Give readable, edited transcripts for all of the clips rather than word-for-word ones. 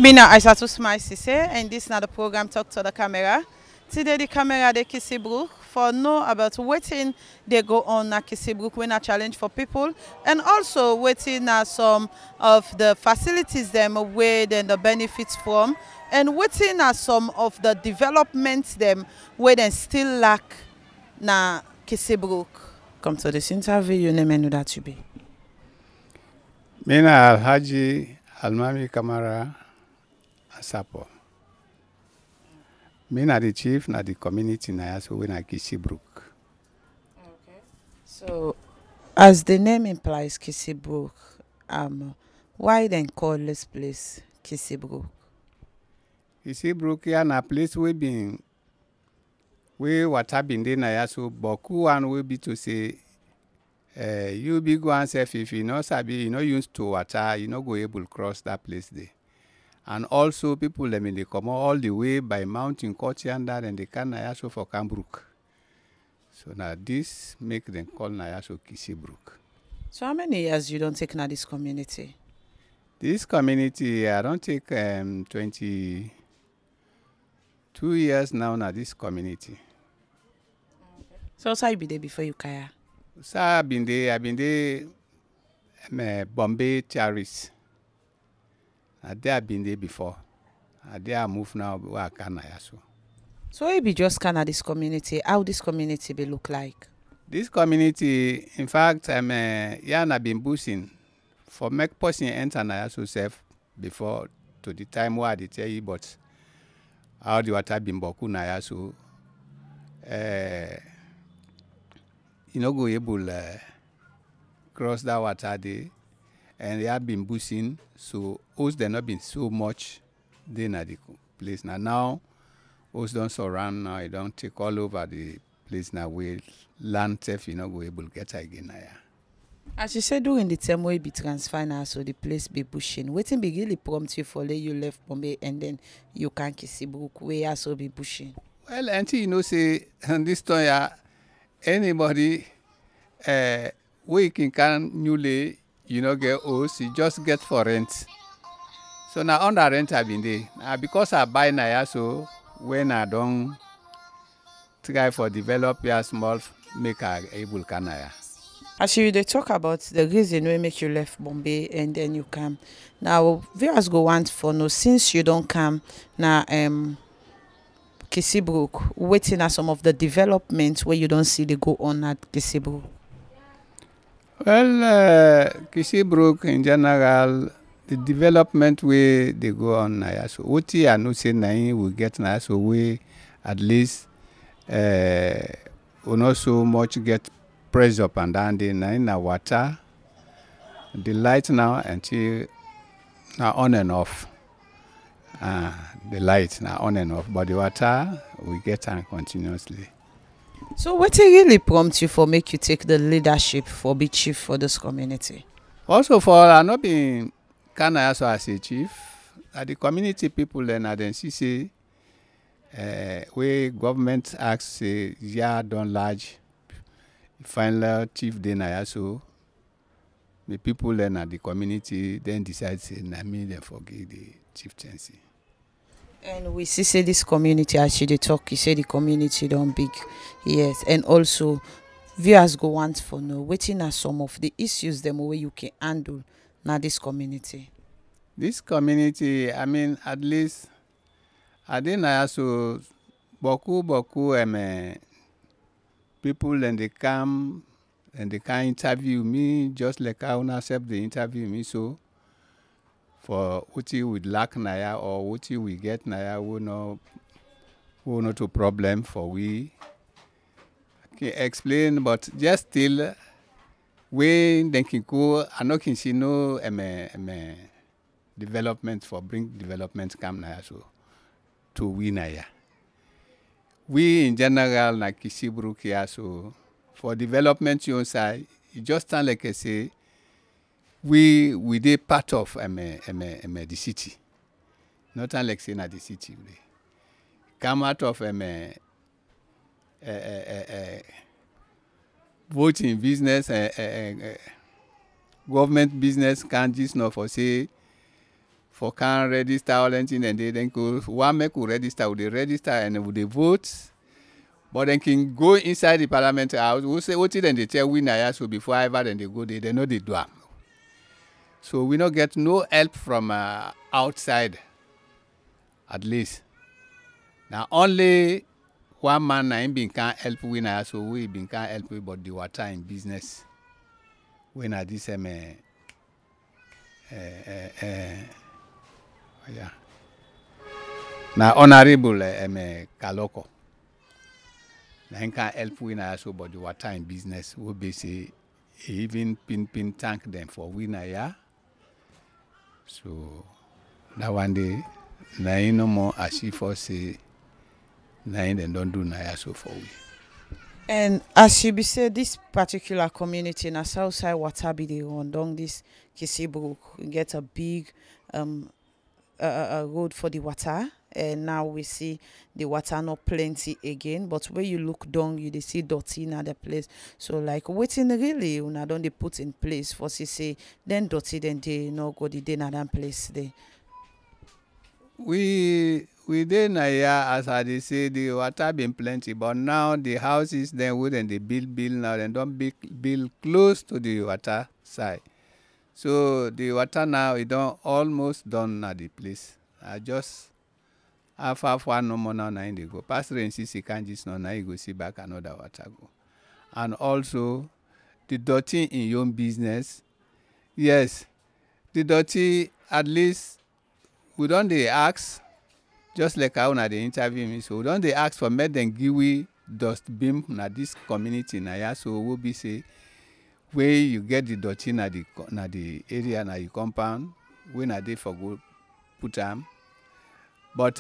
Me now Isatu Smile Sesay, and this is now the program Talk to the Camera. Today the camera de Kissy Brook for know about waiting they go on na Kissy Brook when a challenge for people, and also waiting some of the facilities them where then the benefits from, and waiting some of the developments them where then still lack na Kissy Brook. Come to this interview, you name and know that you be. Mina Alhaji Almami Kamara Asapo. Me na the chief na the community na so we na Kissy Brook. Okay. So as the name implies Kissy Brook, why then call this place Kissy Brook? Kissy Brook here na place we water been there na so boku and we be to say you be go and say if you know sabi you know used to water, you know go able cross that place there. And also people them they come all the way by mountain Kotianda and they can Nayaso for Cambrook. So now this make them call Nayaso Kissy Brook. So how many years you don't take now this community? This community I don't take 22 years now this community. Okay. So how you be there before you kaya? So I've been there Bombay Charis. I've been there before. I moved now where can I also. So it be just kind of this community. How this community be look like? This community, in fact, I've been boosting for make person enter na so self before to the time where they tell you, but how the water been boku na so you know go able cross that water there. And they have been boosting, so hosts they not been so much then at the place now hosts don't surround now, it don't take all over the place now where land theft you know go able to get again now. As you said during the time where be transfer now, so the place be bushing. Waiting be really prompt you for let you left Bombay and then you can Kissy Brook where also be bushing. Well, until you know say and this time anybody we can newly you know get host, you just get for rent. So now on the rent I've been there. Because I buy now so when I don't try for develop your small make a able can I. As you they talk about the reason why make you left Bombay and then you come. Now viewers go want for no since you don't come now Kissy Brook, waiting at some of the developments where you don't see they go on at Kissy Brook. Well, Kissy Brook in general, the development way they go on now. So what I know say now we get now so we at least we not so much get pressure up and down the now water, the light now until now on and off. The light now on and off, but the water we get on continuously. So what really prompt you for make you take the leadership for be chief for this community? Also for I not being can I also as a chief, the community people then see say where government acts say yeah don't large final chief then I also the people then at the community then decide say na me then forget the chieftaincy. And we see say this community as you talk, you say the community don't big, yes, and also viewers go want for know waiting are some of the issues them way you can handle now this community. This community, I mean at least I didn't also boku people and they come and they can interview me just like I wanna accept the interview me so. For what you would lack naya or what you will get naya will not a problem for we. I can explain, but just still when they can go, I know can see no development for bring development come naya so to we naya. We in general like Kissy Brook here so for development you say you just stand like I say. We did part of the city, not unlike saying at the city. We come out of voting business, government business can't just not for say for can register all anything, and then go one make we register, we dey register and we dey vote. But then can go inside the parliament house. We say what then they tell we na so before ever then they go there, they know they do am. So we not get no help from outside, at least. Now only one man na him been can't help we na so we been can't help we but the water in business. We na this yeah. Now honorable Kaloko. Now he can't help we na so but the water in business. We be say he even pin thank them for we na ya. So that one day na he no more as if for say na he then don't do na ya so for we. And as you be say, this particular community na Southside water be the one down this Kissy Brook. We get a big a road for the water, and now we see the water not plenty again. But when you look down, you dey see dirty in the place. So like waiting really, una don't they put in place for say then dirty then they no go the day na that place there. We dey na here as I dey say the water been plenty, but now the houses then wouldn't they build now and don't build close to the water side. So the water now it don't almost done at the place. I just half one no more now they go. Past rain see can't just now you go see back another water go. And also the dirty in your own business. Yes, the dirty at least we don't they ask, just like how na they interview me. So we don't they ask for make them give we dust bin na this community na ya. So we'll be say where you get the dirty na the area na your compound, we na they for go put them. But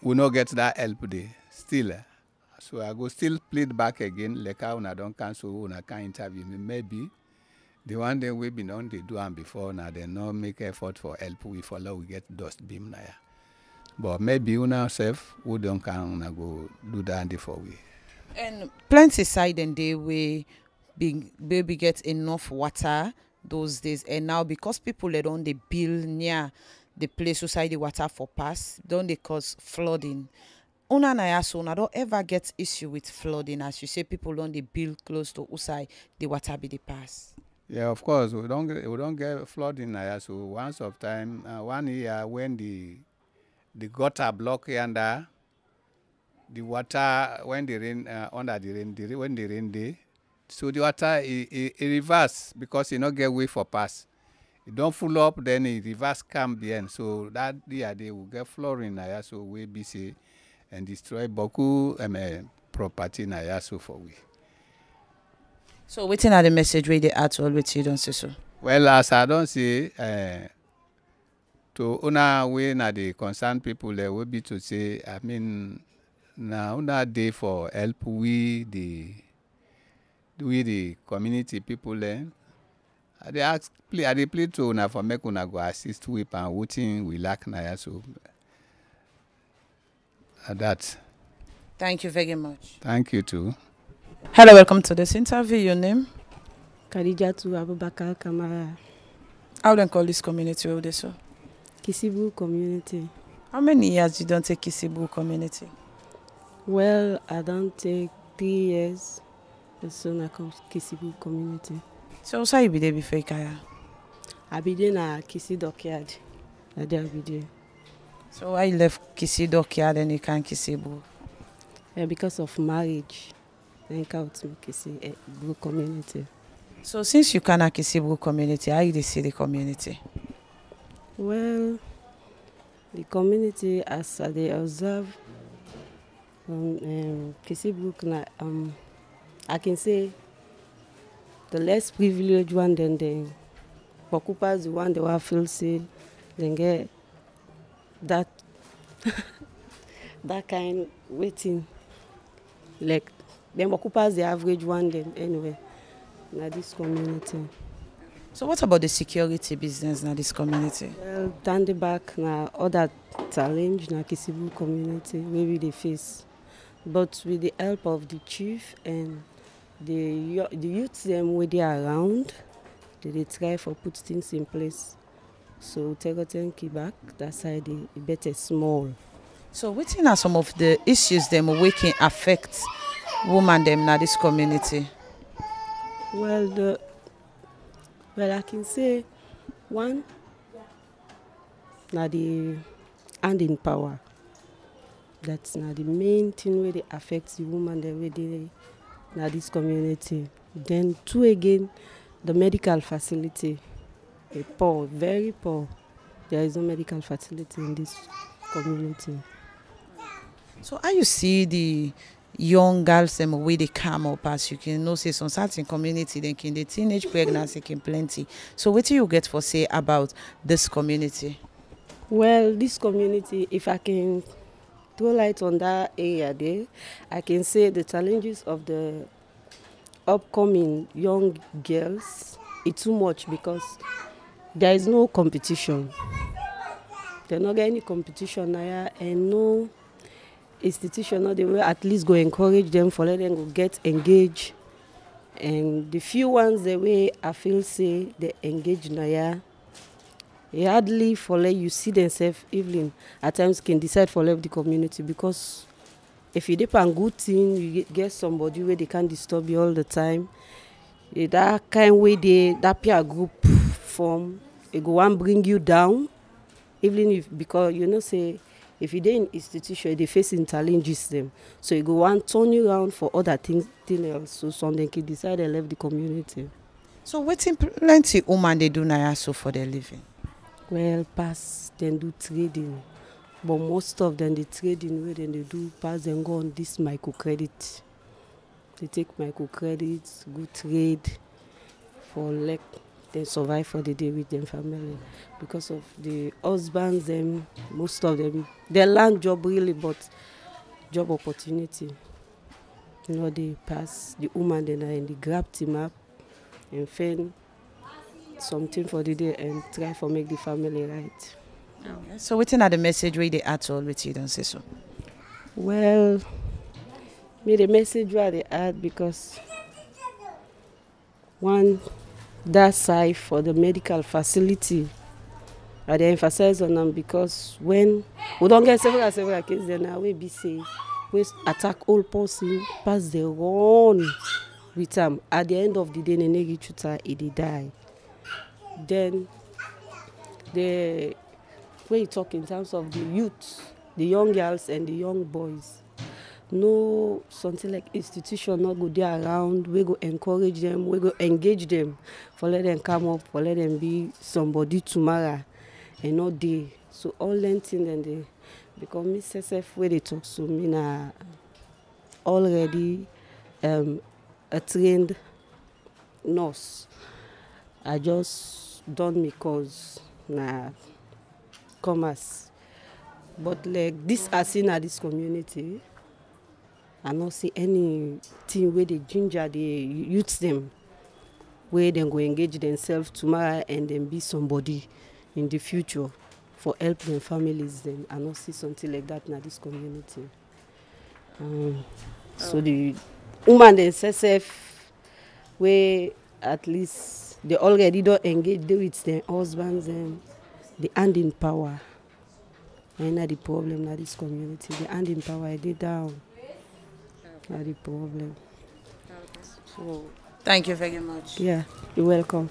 we not get that help there still. So I go still plead back again, like how na don't cancel una can interview me. Maybe the one day we been on they do them before now they not make effort for help we follow we get dust bin na ya. But maybe una self we don't can go do that for we. And plenty side and day we baby get enough water those days, and now because people they don't they build near the place beside the water for pass, don't they cause flooding. Una na so una don't ever get issue with flooding, as you say people don't they build close to usai the water be the pass. Yeah, of course we don't get flooding na so once of time 1 year when the gutter block yonder, the water when the rain under the rain when the rain day, so the water it reverse because it not get way for pass. It don't full up, then it reverse come behind. So that year they will get flooring na so we be say and destroy boku property na so for we. So waiting at the message where they add to all with you don't say so. Well, as I don't say to una way na the concerned people there will be to say I mean now una day for help we the community people there. I plead to una for make una go assist we and waiting we lack na so that. Thank you very much. Thank you too. Hello, welcome to this interview. Your name? Khadijatu Abubakar Kamara. How do you call this community over there, sir? Kissy Brook community. How many years you don't take Kissy Brook community? Well, I don't take 3 years. So I come Kissy Brook community. So how you be there before Kaya? I be there na Kissy Dockyard. I be there. So why you left Kissy Dockyard and you can't Kissy Brook? Yeah, because of marriage. I come to Kissy Brook community. So since you cannot Kissy Brook community, how you see the community? Well, the community as I observe Kissy Brook, I can say the less privileged one than the occupiers, the one they will feel say they get that that kind waiting like them occupiers the average one then anyway in this community. So what about the security business in this community? Well, down the back now other challenge in Kissy Brook community maybe they face, but with the help of the chief and the youths them where they are around, they try for put things in place So Tegotenki back, that side it better small. So what are some of the issues them waking affect women them in this community? Well, I can say one, now the hand in power. That's now the main thing where they affect the woman the way they now this community. Then two again, the medical facility. Poor, very poor. There is no medical facility in this community. So how you see the young girls them way they come up, as you can know say some certain community then can the teenage pregnancy can plenty. So what do you get for say about this community? Well, this community, if I can throw light on that area there, I can say the challenges of the upcoming young girls it's too much because there is no competition. There's not any competition now and no institution or they will at least go encourage them for let them go get engaged. And the few ones the way I feel say they engage now, hardly for let you see themselves even at times can decide for left the community because if you depend good thing, you get somebody where they can't disturb you all the time. That kind way that peer group form, it go and bring you down. Even if because you know say if you dey in institution, they facing challenges them. So you go and turn you around for other thing else. So some they can decide they left the community. So what plenty women they do now so for their living? Well, pass then do trading. But most of them the trading where then they do pass and go on this microcredit. They take microcredits, go trade for like they survive for the day with their family. Because of the husbands, them most of them they land job really, but job opportunity. You know they pass the woman then and they grab him up and find something for the day and try for make the family right. Okay. So what's another message where they at all with you don't say so? Well, me the message where they add because one that side for the medical facility I they emphasize on them because when we don't get several cases then now we be say we attack all person pass the run with them at the end of the day they die. Then the when you talk in terms of the youth, the young girls and the young boys, no something like institution not go there around, we go encourage them, we go engage them for let them come up, for let them be somebody tomorrow and not they. So all them things and they because me self where they talk so me na already a trained nurse. I just done my course na commerce. But like this I seen at this community, I not see anything where they ginger the youth them where they go engage themselves tomorrow and then be somebody in the future for help their families. Then I not see something like that in this community. So the woman themselves where at least they already don't engage with their husbands and the hand in power. And not the problem in this community. The hand in power they down. Not the problem. So thank you very much. Yeah, you're welcome.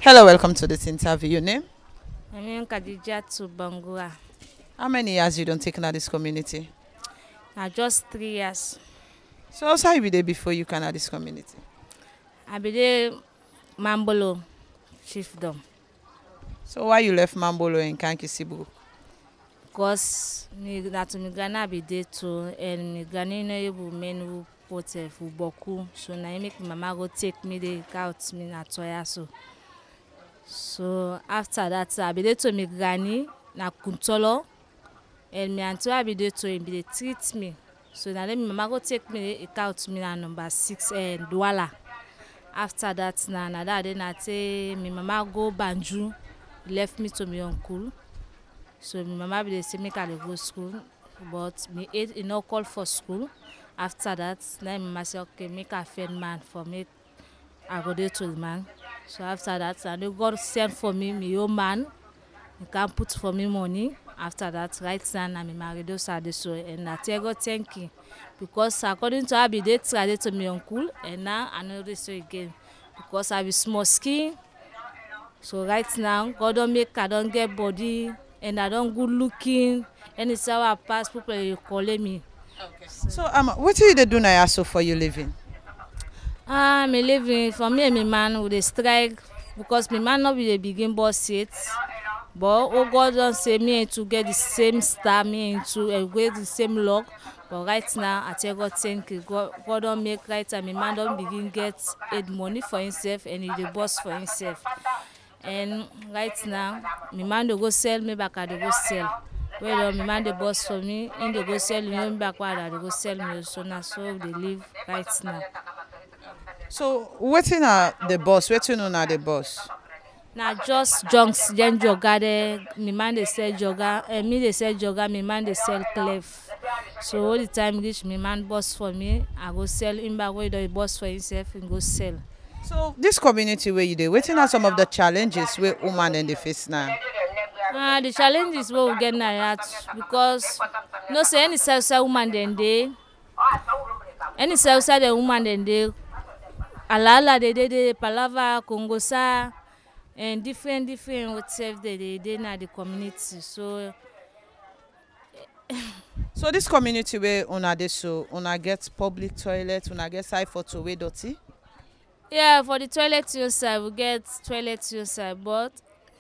Hello, welcome to this interview. Your name? My name is Isatu Bangura. How many years you don't take in this community? Just 3 years. So how you be there before you can this community? I be there Mambolo chiefdom. So why you left Mambolo and Kissy Brook? Because me Ghana be there too, and me Ghana no able men who put for boku. So now make mama go take me the out me na toya so. So after that I be there to me Ghana na Kuntolo, and me until I be there to him be they treat me. So now let me mama go take me out me na number 6 and Douala. After that na that then I say me mama go Banju, left me to my uncle. So my mama be say make I go school, but me age no call for school. After that, then mama say okay make a friend man for me. I go there to the man. So after that, and God sent for me my own man. you can put for me money. After that, right now, I'm married so and I tell God thank you. Because according to her, they tried to me uncle, and now I know this again. Because I be small skin. So right now, God don't make I don't get body, and I don't good looking. And it's how I pass, people you calling me. Okay. So what do you do now so for you living? Me living for me and my man with a strike because my man not be the begin boss yet. But oh God don't say me to get the same star, me into get the same luck. But right now I tell God thank you. God don't make right and my man don't begin get aid money for himself and he the boss for himself. And right now my man they go sell me back at the go sell. Well, my man the boss for me and they go sell me backward they go sell me so now so they live right now. So waiting at the boss, waiting on at the boss. Now just junks, then jogger there. My man they sell jogger, and me they sell jogger. My man they sell clef. So all the time reach, my man boss for me. I go sell him back where the boss for himself and go sell. So this community where you do, waiting at some of the challenges where women in the face now. The challenges where we get now because no say any sell woman then they, any sell the woman then they, alala they palava kongosa. And different whatever they na the community. So this community where una dey so una get public toilet, una get side for to way dirty? Yeah, for the toilet inside we get toilet inside, but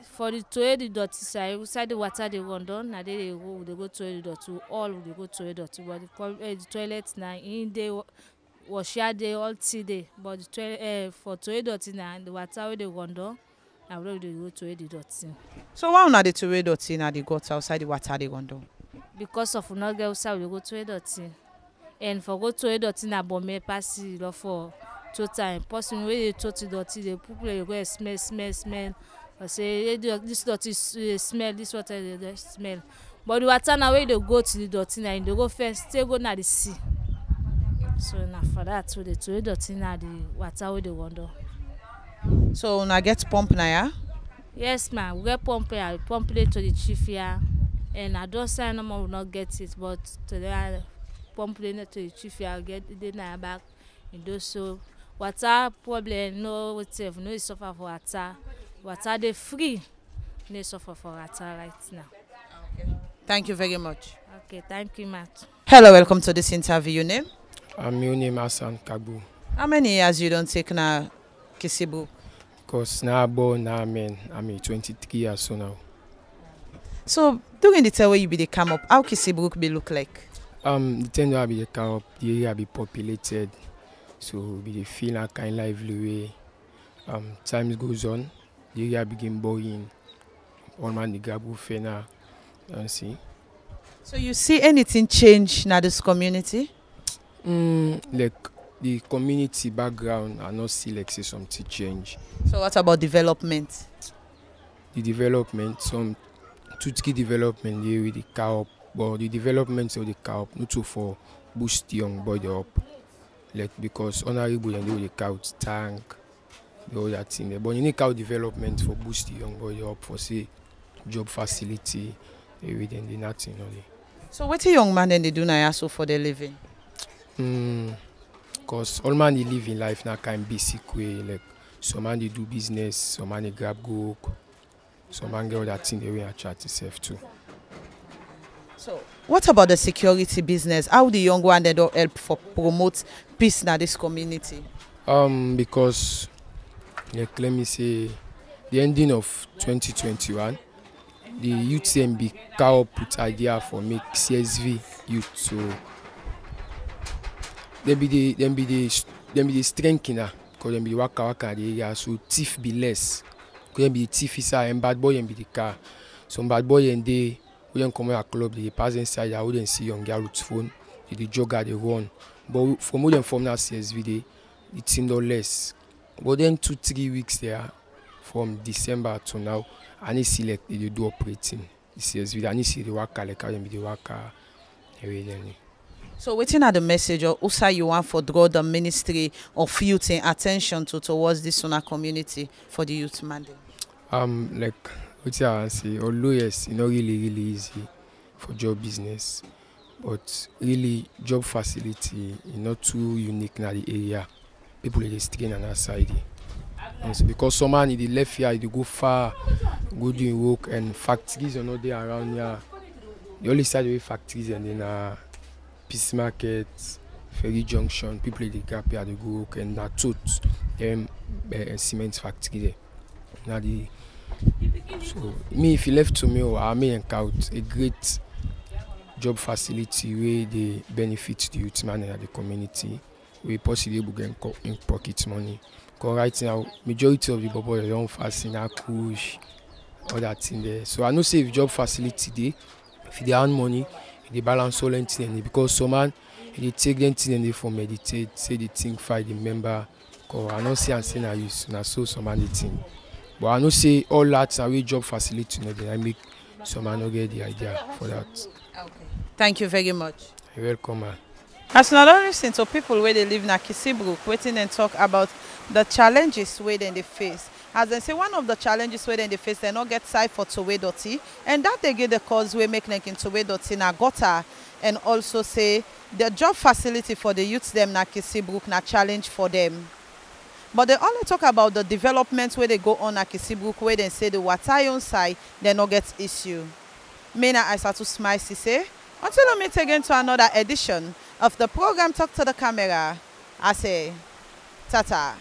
for the toilet the dirty side, we side the water they run down, na they go toilet dirty, all they go toilet dirty. But the toilet na in they wash day all day. But the toilet for toilet dirty na the water where they run down. I already go to the dirty. So why una dey to way dirty na the gutter outside the water they run down? Because of not get outside we go to a dirty. And for go to a dirty na bombe pass it for 2 times. Person wey dey to dirty, the people dey go smell. I say this dirty smell, this water dey smell. But the water na where they go to the dirty na they go first, stay go na the sea. So na for that so the to a dirty na the water where they run down. So una get pump na ya? Yes, ma'am. We get pump here. I pump it to the chief here, and I don't say no more will not get it, but today I pump it to the chief here. I get it now back. And do so. Water problem no whatever. No suffer for water. Water they free. No suffer for water right now. Okay. Thank you very much. Okay, thank you, Matt. Hello, welcome to this interview. Your name? I'm Leone Kabu. How many years you don't take now? Kissy Brook? Because now I'm 23 years old now. So during the time where you be the come up, how Kissy Brook be look like? The time where I be the come up, the area be populated, so be the feel a kind lively way. Time goes on, the area begin boring. All man the gabu fena, and see. So you see anything change in this community? Like the community background, I not see like say something change. So what about development? The development, some two key development there with the cow, but the development of the cow not so for boost the young boy up. Like because honorable and the cow tank, the other thing there. But you need cow development for boost the young boy up for say job facility, everything the nothing only. So what a young man then they do now so for their living? Because all man they live in life now kind of basic way. Like some man they do business, some man they grab go, some man get all that thing they will attract itself too. So what about the security business? How the young one they don't help for promote peace in this community? Because like let me say the ending of 2021, the UTMB cow put idea for make CSV youth so them be the strength in because them be the waka the area so thief be less. Because them be the thief inside and bad boy and be the car. Some bad boy and they when come to a club they pass inside I wouldn't see young girl with phone, they jogger they run. But from more than from that CSV it seemed no less. But then 2-3 weeks there from December to now I need see like they do operating the CSV. I need see the waka like how them be the waka everything. So waiting at the message or also you want for draw the ministry of youth and attention towards this Sona community for the youth mandate? Like What I want to say, although yes, it's not really easy for job business, but really job facility is not too unique in the area. People dey strain on that side. And so because someone in the left here, they go far, go doing work, and factories are not there around here. The only side where factories and then Peace Market, Ferry Junction, people dey gap here, they go work, and that tooth, cement factory there. Now so me, if you left to me, I may encounter a great job facility where they benefit the youth man and the community, we possibly able to get in pocket money. Because right now, majority of the people they don't fast in a push, all that in there. So I know say if job facility they, if they earn money, they balance all anything because some man they take them thing and they for meditate, say they think fight the member. Because I don't see and say na use, na so some man they think. But I know say all that away job facility, you know, then I make some man not get the idea for that. Okay. Thank you very much. You're welcome, man. As not listen to people where they live in Kissy Brook, waiting and talk about the challenges where they face. As they say, one of the challenges where they face, they not get side for Towe Doti, and that they get the cause we make like in Towe Doti na gutter, and also say the job facility for the youths them na Kissy Brook na challenge for them. But they only talk about the developments where they go on at Kissy Brook, where they say the Watayon side, they not get issue. Me na Isatu Smile Sesay. Until we meet again to another edition of the program Talk to the Camera, I say, tata.